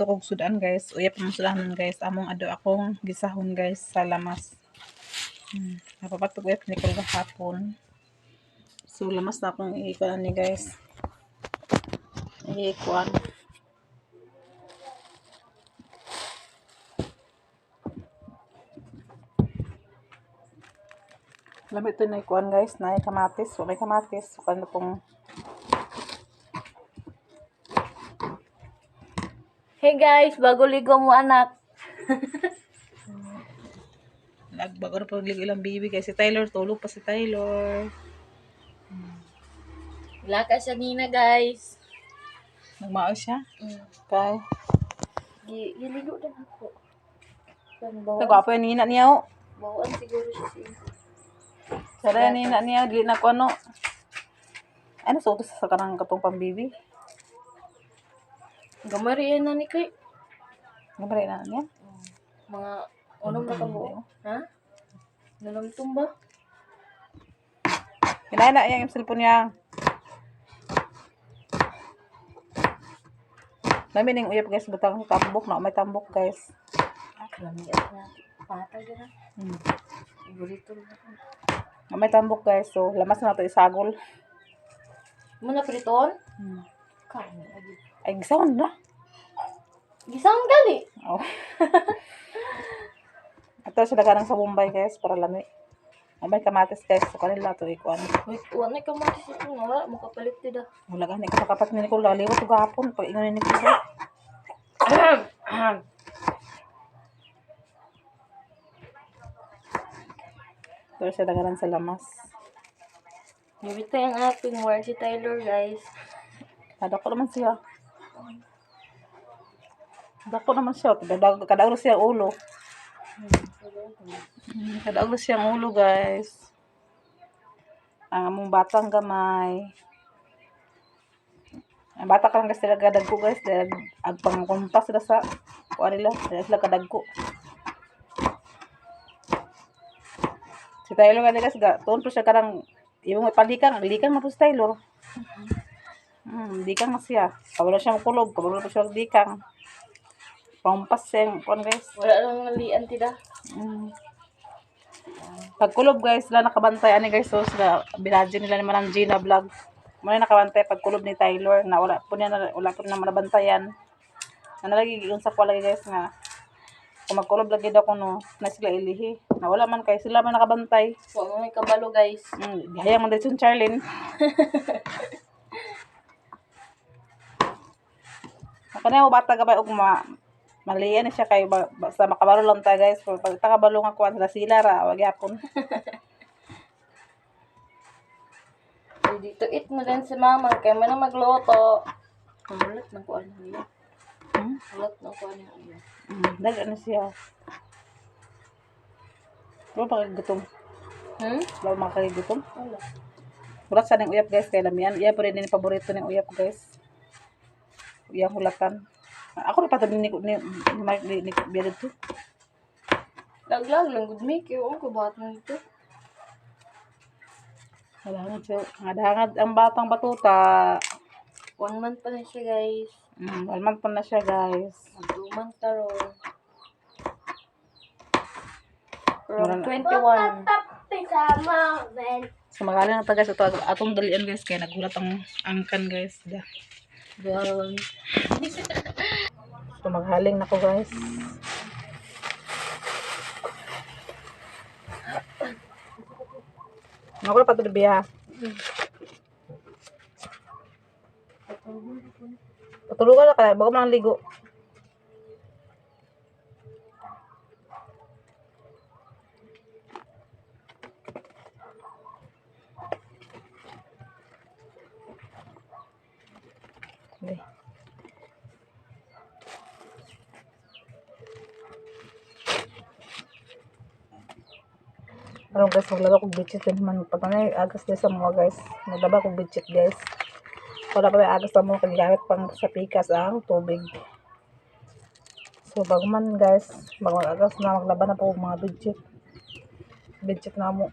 dito kog sudan guys. Uyap ang sudahan guys. Among ado akong gisahon guys sa lamas. Napapatog uyap ni ko hapon. So lamas na akong iikuan ni guys. Iikuan. Lamit ito na ikuan guys. Na kamatis. So may kamatis. So kano pong Hey guys, bago ligo mo anak. nagbago na pag ilang baby guys. Si Tyler, tulog pa si Tyler. Wala ka siya nina guys. Nagmao siya. Kay. Giligo din ako. Bawaan, Nagwapo yung nina niya o. bawaan siguro siya siya. Sada yung nina niya. Dili na ko ano. Ano sa utos sa kanang katong pang-baby? Gamariyan na ni kay. Nabari na niya. Mga unom na kamo. Ha? Nalamtum ba? Kinain na yung cellphone niya. Namin yung uyap guys. Butang tambok na. May tambok guys. Lami at na. Patay na. Burrito na. May tambok guys. So lamas na ito isagol. Muna priton? Kami. Ay gisaon na. Gisang gali. Oh. Ito sila kanang sa Bombay guys. Para lami. May kamatis guys. So kanila ito ikuan. Wait, wala ka matis ito nga. Makapalit nila. Wala ka. Hindi ko kapat ni Nicole. Laliwat ito gahapon. Pag ingon ni Nicole. Ito sila kanang sa lamas. Nabita yung ating war si Tyler guys. Kadako naman siya. Kadako naman siya. Kadako siya ang ulo. Kadako siya ang ulo guys. Ang among batang gamay. Ang bata ka lang kasi sila kadagko guys. Dahil agpangkumpas sila sa kuha nila. Dahil sila kadagko. Si Tyler nga guys. Tuon po siya karang yung palikang. Likang na po si Tyler. Dikang na siya. Kabalo siya makulog. Kabalo po siya dikang. Pampas siya yung kuhan guys. Wala lang nalian tida. Pagkulob guys, sila nakabantay ani guys, so sila binadyo nila ni Manang Gina vlog. Muna nakabantay pagkulob ni Tyler na wala po na manabantayan. Na nalagi sa ko lagi guys nga kung magkulob lagi daw kuno na sila ilihi. Na wala man kay sila man nakabantay. Huwag mo may kabalo guys. Gaya man dito si Charlene. Kana mo bata ka ba og malian siya kay basta makabalo lang ta guys. Pag takabalo nga kuan sila ra wag yapon. Dito eat mo din si mama kaya mo na magluto. Kulit ng kuan niya. Kulit ng kuan niya. Dagan na siya. Wala pa kagigutom. Wala makakagigutom. Wala. Hulat sa ng uyap guys kay lamian. Iya po rin yung paborito ng uyap guys. Uyang hulatan. Ako na patag ni Bia dito. Laglag lang good make yung ko bahat mo dito. Halangad siya. Hangad ang batang batuta. 1 month pa na siya guys. 1 month pa na siya guys. 2 month taron. From 21. So magaling na guys ito atong dalian guys kaya nagulat ang angkan guys. Garon. So maghaling na ko guys. Nagulat pa ito Bia. Patulugan na kaya bago man ligo. Okay. Parang guys, maglaba kong bitchit din man. Pagkanay, agas din sa mga guys. Maglaba kong bitchit guys. Wala pa may agas sa mga gamit pang sa pikas ang tubig. So, bago man guys, bago agas na maglaba na po mga bitchit. Bitchit na mo.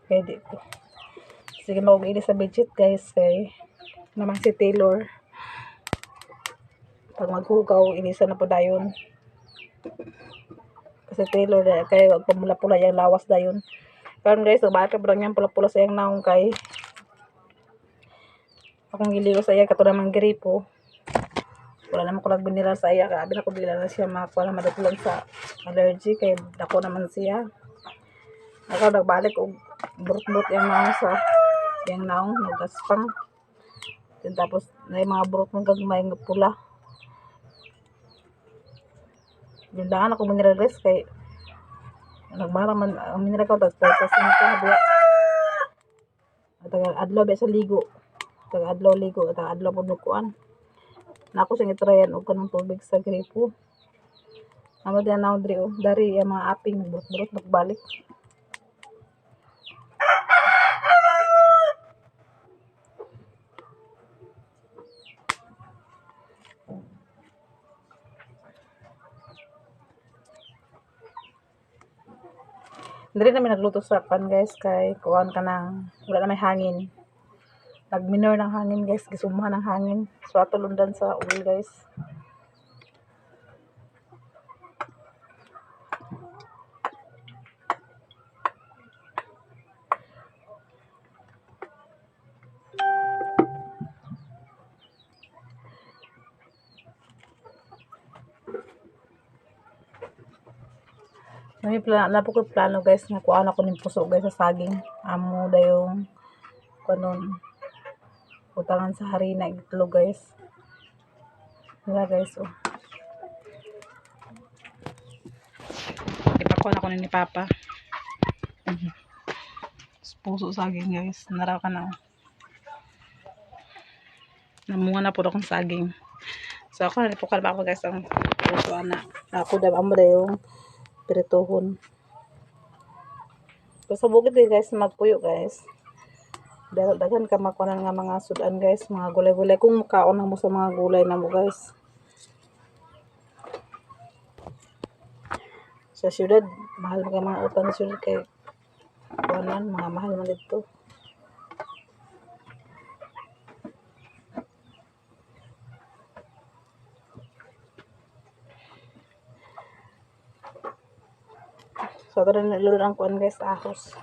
Pwede ko. Sige, mag-ini sa budget guys. Kay naman si Taylor. Pag maghugaw, inisa na po dayon. Kasi Taylor, kay wag pumula-pula yung lawas dayon. Karon guys, bakit ba niyang pula-pula sa yung naong kay akong giliw sa iya kato namang gripo. Wala naman ko nagbinila sa iya. Kaya na ko dila na siya makakuha na madatulan sa allergy. Kaya dako naman siya. Ako nagbalik og burot-burot yung naong sa yung naong nagaspang. Then, tapos may mga burot ng gagmay nga pula. Dindangan ako mineral rest kay nagmara man ang mineral ko tapos kasi nito na taga adlaw ba sa ligo. Taga adlaw ligo at adlaw pud kuan. Na ako sing itrayan og kanang tubig sa gripo. Amo din na diri dari yung mga aping burot-burot nagbalik. Dili namin nagluto sa pan guys kay kuan ka nang wala na may hangin. Nagminor ng hangin guys, gisumahan ng hangin. So ato lundan sa oil guys. May plano, po ko plano guys nga kuan ako ning puso guys sa saging. Amo dayong kanon utangan sa harina itlog guys. Wala guys oh. Ipakuan ako ni Papa. Puso saging guys. Naraw ka na oh. Namunga na po akong saging. So ako nalipukal pa ako guys ang puso ana. Ako daw amo dayong pirituhon. So sa bukid guys magpuyo guys. Daghan ka makunan nga mga sudan guys, mga gulay-gulay kung makaon na mo sa mga gulay na mo guys. Sa syudad, mahal mga mga utang sa syudad kay kuanan, mga mahal man dito. So ito rin nilulod ang kuan guys, ahos.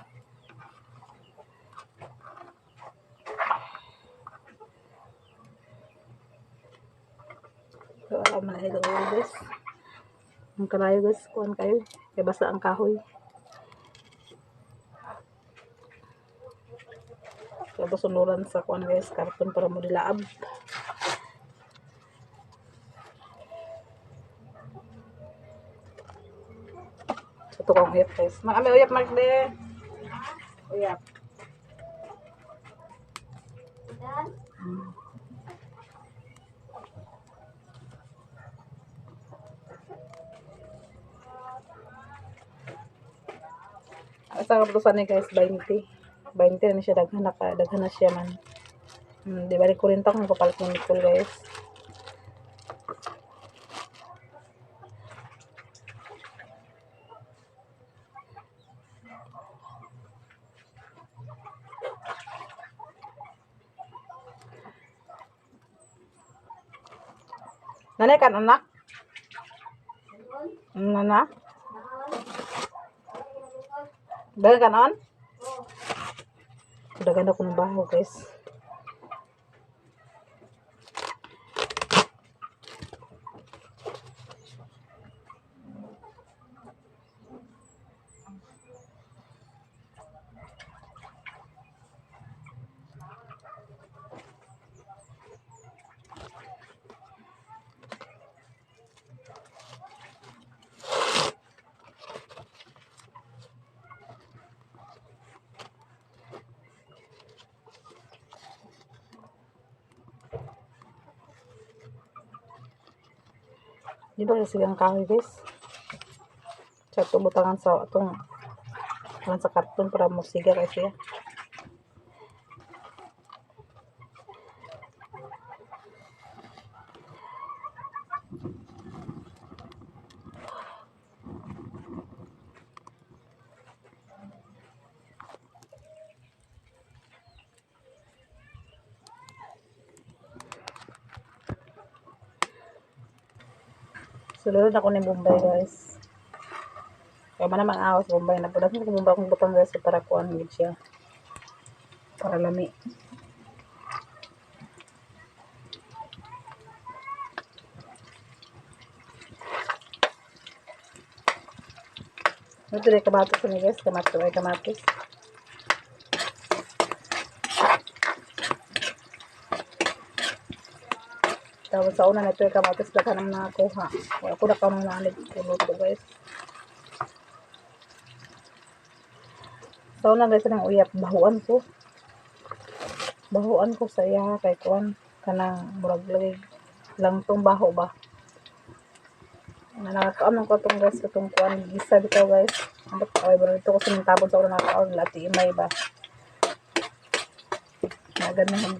So ako man ito guys. Ang kalayo guys, kuan kayo. Kaya basta ang kahoy. So sunuran sa kuan guys, karton para mo dilaab. So ito kong uyap guys. May uyap mark de. Uyap. Sa kaputusan ni guys, 20. 20 na siya, daghan na siya man. Di ba, 40 kung kapalit ng Nicole guys. Nanay kan anak? Nana? Dagan kanon? Dagan ako ng baho guys. Di ba kasi ang kahoy guys? Sa tumutangan sa itong sa karton para musiga kasi siya. Sulod ako ni Bombay guys. Kaya man naman awas Bombay na pala. Sa Bombay akong butang guys para kuhan gid siya. Para lami. Ito rin kamatis ni guys. Kamatis. Tapos sa una na ito yung kamatis baka nang nakakuha. Wala ko na ka nung nalig luto guys. Sa una guys ng uyap, bahuan ko sa iya kay kuan kanang murag lang tong baho ba. Nakakaamang ko itong guys itong kuan gisa bitaw guys. Ambot ay bro ito ko sinintabon sa una nakaon lati imay ba.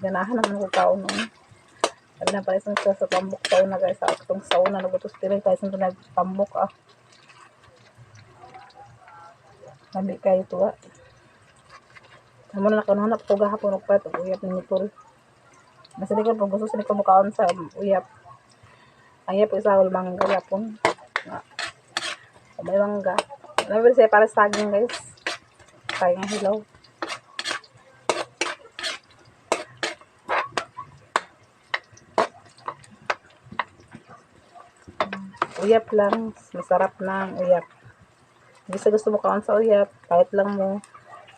Ganahan naman ko kaon noon. Sabi na pala sa pambok sauna guys. Sa itong sauna nagutos tila pala sa nagpambok Nabi kayo ito Naman na kanunap ko gahapon og pat og uyap ni Nicole. Masalikan pag gusto sa kamukaon sa uyap. Ayap isa ul mangga yapon. May mangga. Nabi siya para saging guys. Kaya nga hilaw. Uyap lang, masarap na ang uyap. Gusto mo kaon sa uyap, kahit lang mo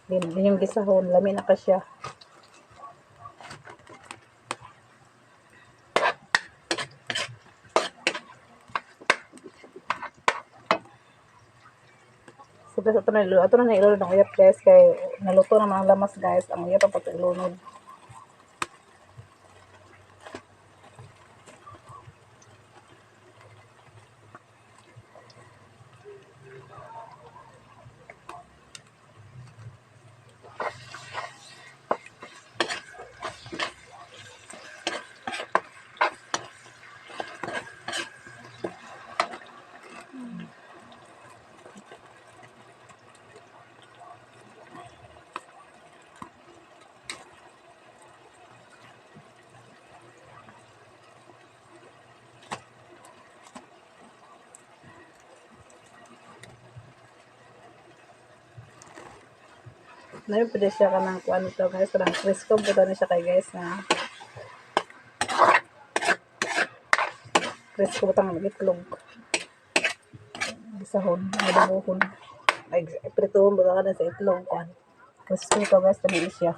din yung gisahon, lami na ka siya. Sila sa ito na ilunod ng uyap guys, kay naluto na mga lamas guys, ang uyap ang pag-ilunod. Ngayon pwede siya ka ng kuan ito guys. Parang Crisco po na siya kay guys na Crisco butang itlog. Gisahon, adabuhon. Ay, prituhon ba ka na sa itlog kuan. Crisco ito guys, tabi siya.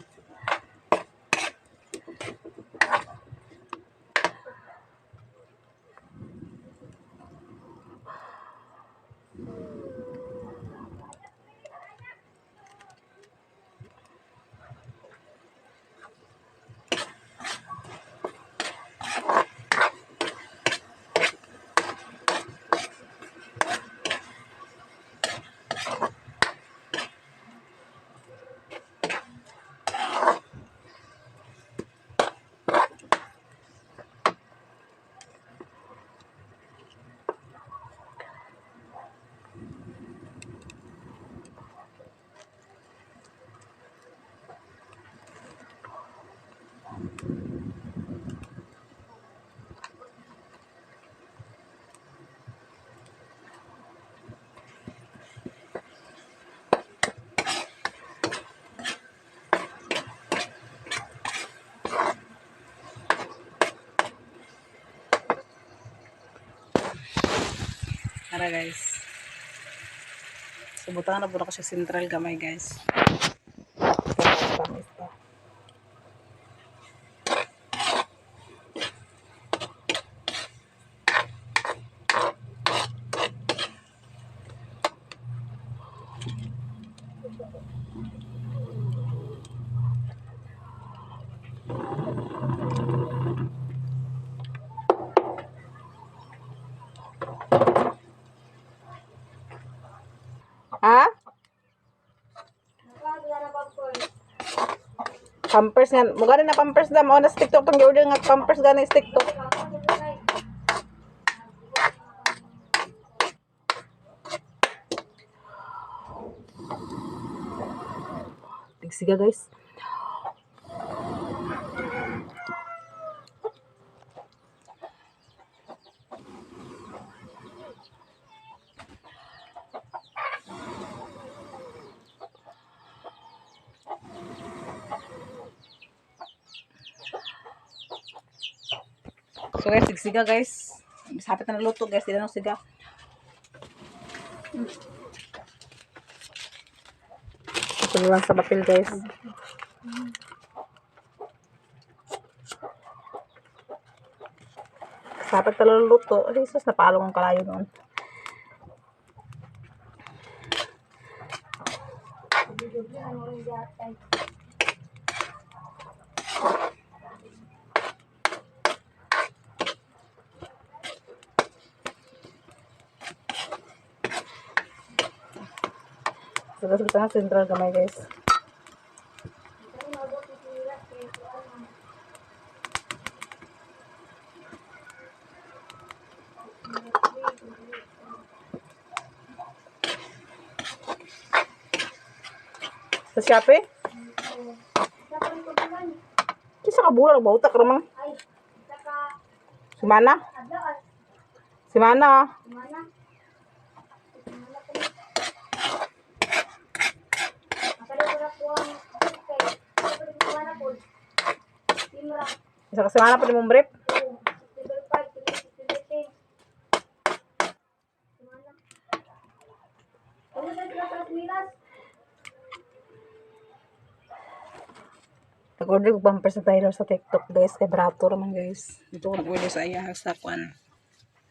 Tara guys. Subutan na po na ko siya sentral gamay guys. Tamis pa. Ha? Pampers nga. Mugani na pampers na. Mao na stick to. Pang order nga pampers gani stick to. Tigsiga guys. So guys, sigsiga guys. Sapit na naluto guys, di na siga. Ito lang sa papel guys. Sapit na naluto. Ay, sus, napaalong ang kalayo noon. So, guys, kita na sentral kamay guys. Sa Shopee? Kisa ka bulan, bautak ramang. Si Mana? Si Mana? Isa ka si Mana pa di mong brief? Nag-order ko bumper sa Tyler sa TikTok guys. Kay Brato naman guys. Ito ko nag-order sa iya sa kwan.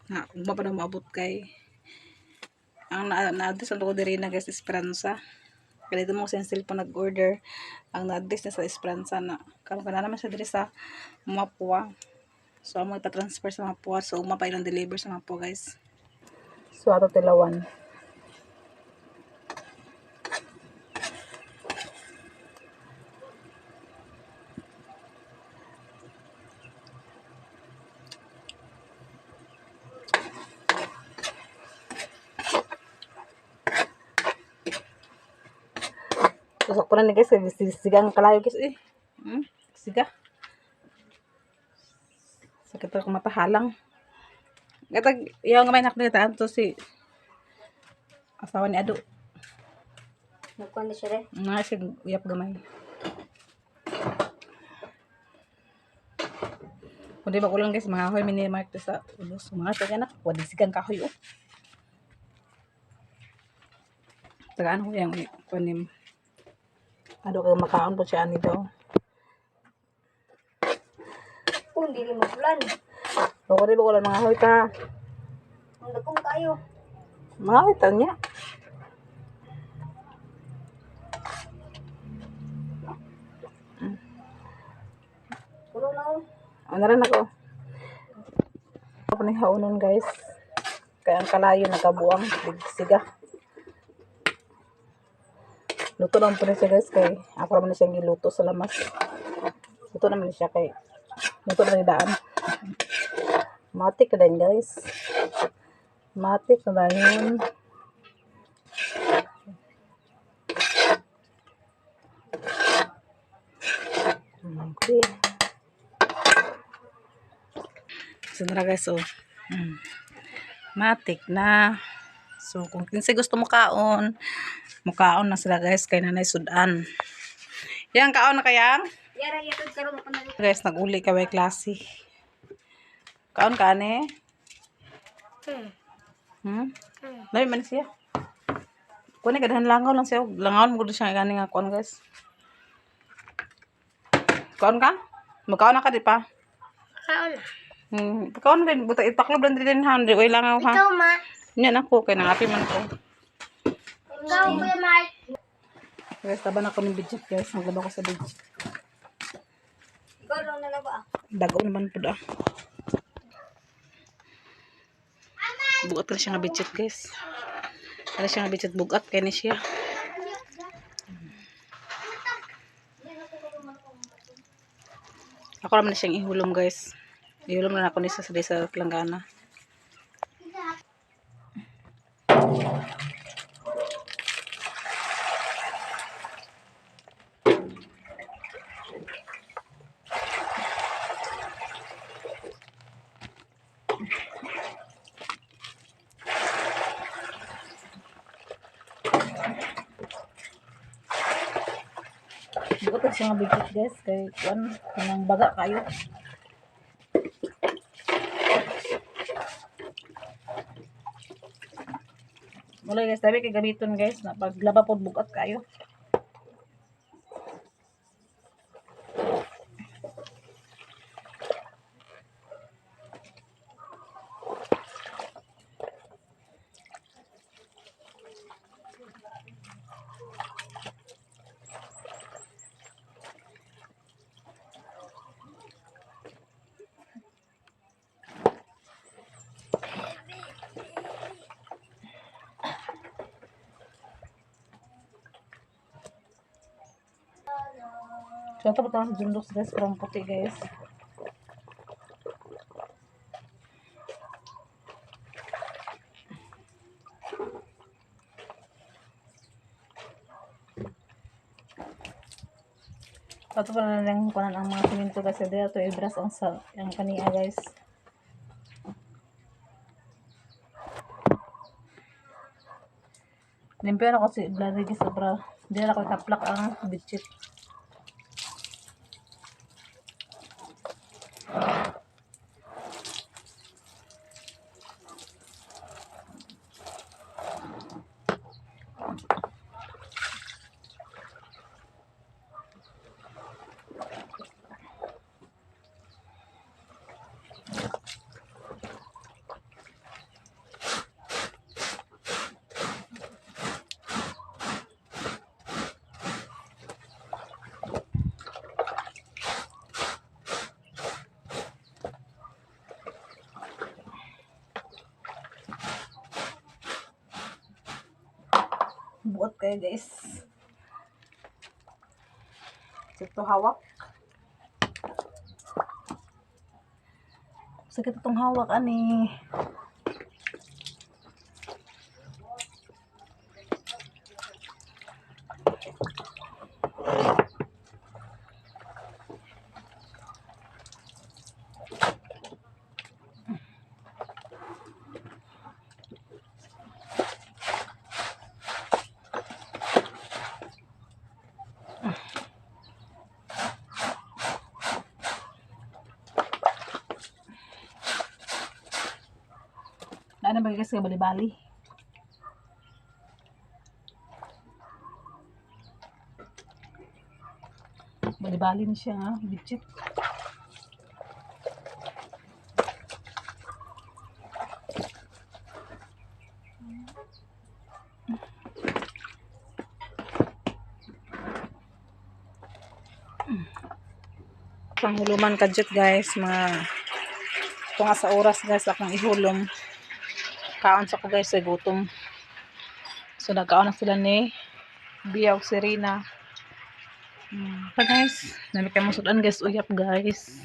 Na, kung ba pa na maabot kay. Ang na-address ang ko diri na guys, Esperanza. Kaya dito mo sa cellphone nag-order. Ang na-address na sa Esperanza na. Karoon ka na naman siya diri sa Mapua. So, amo ipatransfer sa Mapua. So, umapay lang deliver sa Mapua guys. So, ato tilawan. Susok ko na ni guys, sigang kalayo guys eh. Siga. Sakit ako matahalang. Gatag, yung may nakita to si asawa ni Ado. Nagkuhan na siya rin. Nga siya uyap gamay. Kundi ba ulang guys, mga hoy mini-mark to sa ulos. Mga taga na, wadi sigang kahoy oh. Tagaan ko yung kunim. Ado kayo makaon po siya ani daw. Kung hindi rin magulan. Bako rin ba ulan mga hoy ta. Ang dagong kayo. Mga hoy ta niya. Kulo na ako. Ano rin ako. Ako ni haunon guys. Kaya ang kalayo nakabuang. Siga. Luto naman po na siya guys. Kay ako naman na siyang iluto sa lamas. Luto naman siya kay luto naman ni daan. Matik na din guys. Matik na yun. Okay. So na guys, so matik na. So kung kinsa gusto mo kaon, mukaon na sila guys kay Nanay Sudan. Yang kaon na kayang? Yara, yatod karoon ako na. Guys, nag-uli ka by klase. Kaon ka ane? Labi man siya. Kunin kadahan langaw lang siya. Langaw mo gud siya gani nga kuan guys. Kaon ka? Mukaon na ka di pa? Kaon na. Kaon din buta itaklob lang din han, di oy langaw ha. Ikaw, ma. Nya nako kay nangapi man ko. Ikaw, Kuya Mike. Guys, taban ako ng budget guys. Naglaba ko sa budget. Ikaw lang nalaba. Dago naman po da. Bugat na siya nga budget guys. Kaya siya nga budget bugat. Kaya ni siya. Ako naman na siyang ihulom guys. Ihulom na ako ni sa langgana. Bukat na siya nga budget guys. Kaya kanang baga kayo. Wala guys, sabi kay gamiton guys na paglaba pod bugat kayo. So, ito pa tayo jundos guys, parang puti guys. Ito pa na lang kunan ang mga siminto guys. Ito ibras ang sa yung kaniya guys. Limpyo na kasi blari guys sobra. Hindi na ako itaplak ang bitchit. Buot kayo guys. Ito hawak. Sakit itong hawak ani. Ano ba guys, bali-bali. Bali-bali na siya ha, bitchit. Panghuluman kadjut guys, mga ito nga sa oras guys akong ihulom. Kaon sa ko guys sa gutom. So nagkaon na sila ni Biyaw Serena. Pa guys, nami kayo masudan guys, uyap guys.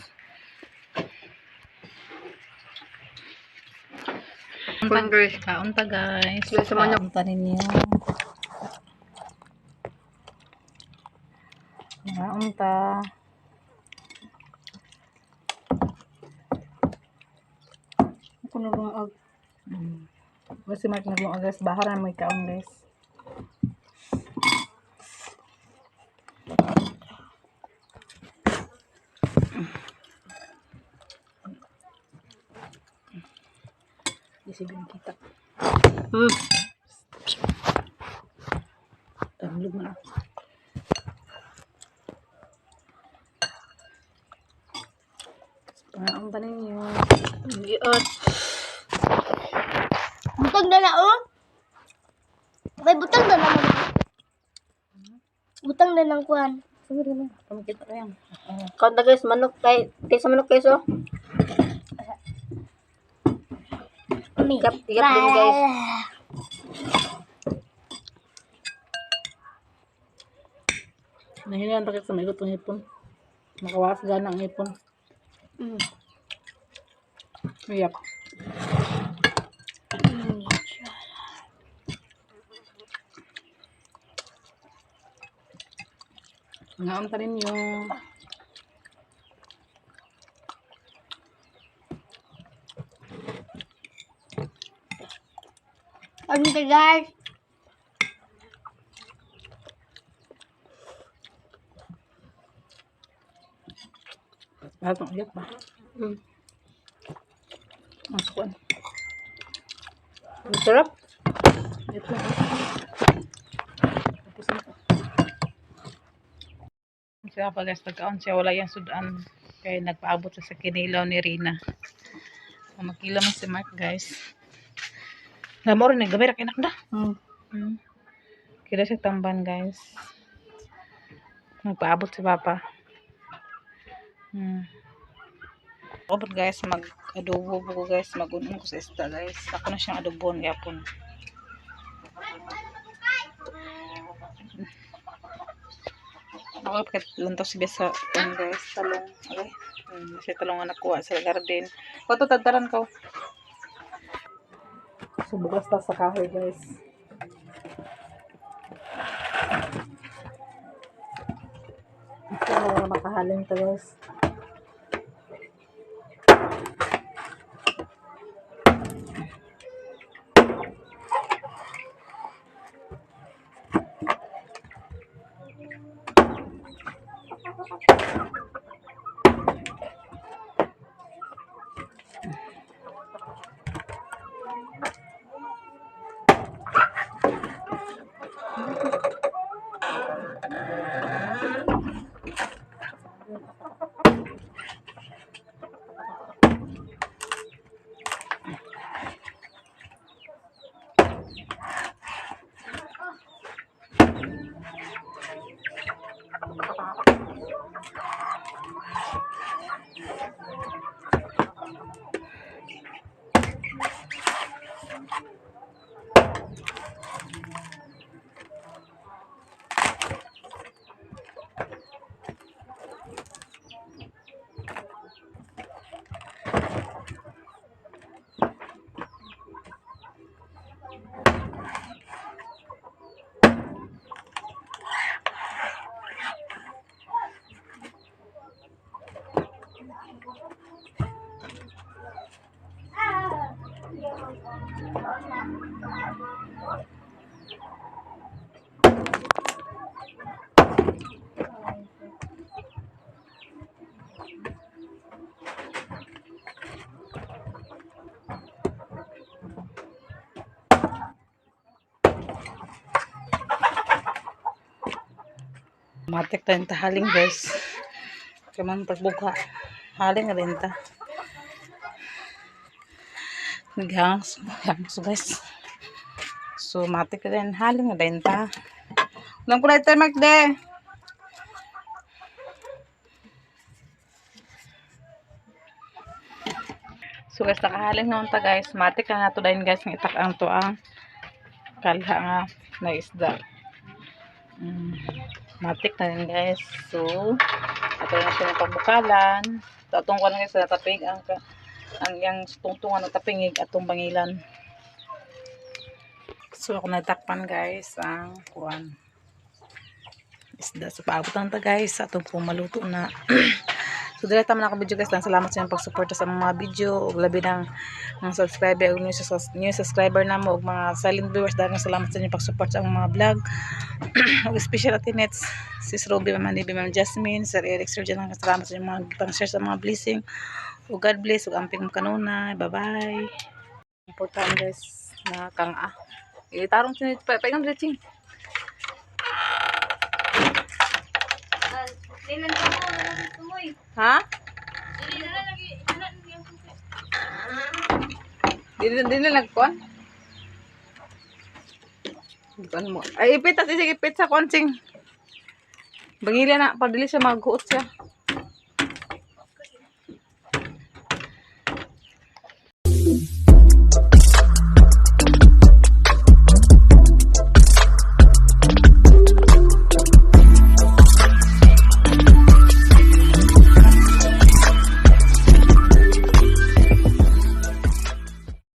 Kaon ta guys. Kaon ta ninyo. Kaon ta. Ako nalungag. Kasi Mark nalungag guys, baharan may kaon guys. Isipin kita. Tamlog mo na. Pangaon pa ninyo. Giot. Butang na na, oh. Okay, butang na naman. Butang na ng kuhan. Sige na. Pamikit ko yan. Kanta guys, manok tayo. Kaysa manok kayo, so. Tigap din guys. Nahilan pa sa maigot ng ipon. Makawas gana ang ipon. Uyap. Ngaon pa rin yung Ano ka guys? lahat ng uyap ba? Masukan. Ang sarap. Ito. Tapos ito. Siya pa guys, nagkaon siya, wala yung sudan. Kaya nagpaabot siya sa kinilaw ni Rina. Makila man si Mark guys. Namo rin, naggamay ra kinak na. Kila siya tamban guys. Nagpaabot si Papa. Abot guys, mag-adobo ko guys. Mag-unong ko sa isda guys. Ako na siyang adobon yapon. Ako kapag lantos siya sa guys, talong. Okay. Kasi talong nga nakuha sa garden. Kwato tadaran ko. So bukas ta sa kahoy guys. Ito na makahalin to guys. Matik tayong tahaling guys. Kamang pagbuka. Haling rin ta. Naghangs guys. So matik rin. Haling rin ta. Ulang kulay tayo Mark de. So guys, nakahaling naman ta guys. Matik na nato dahil guys. Ng itak ang to ang kalha nga na isda. Matik na rin guys. So ato na siya ng pagbukalan. Tatong ko na guys sa tapig ang yung tungtungan ng tapingig atong bangilan. So ako natakpan guys ang kuan isda. So paabutan ta guys atong pumaluto na. So direkta man ako video guys. Salamat sa inyong pagsuporta sa mga video ug labi ng mga subscriber ug new subscriber na mo ug mga silent viewers. Daghang salamat sa inyong pagsupport sa mga vlog. Ug special atinets Sis Ruby, Mama Nibi, Ma'am Jasmine, Sir Eric, Sir Jan. Salamat sa inyong mga pang-share sa mga blessing. Ug God bless ug amping mo kanunay. Bye-bye. Important guys na kang itarong sinit pa paingon dito. Ha? Di na nagkuhan? Ay, ipit at isig ipit sa konsing. Bangila na, padili siya maghuot siya.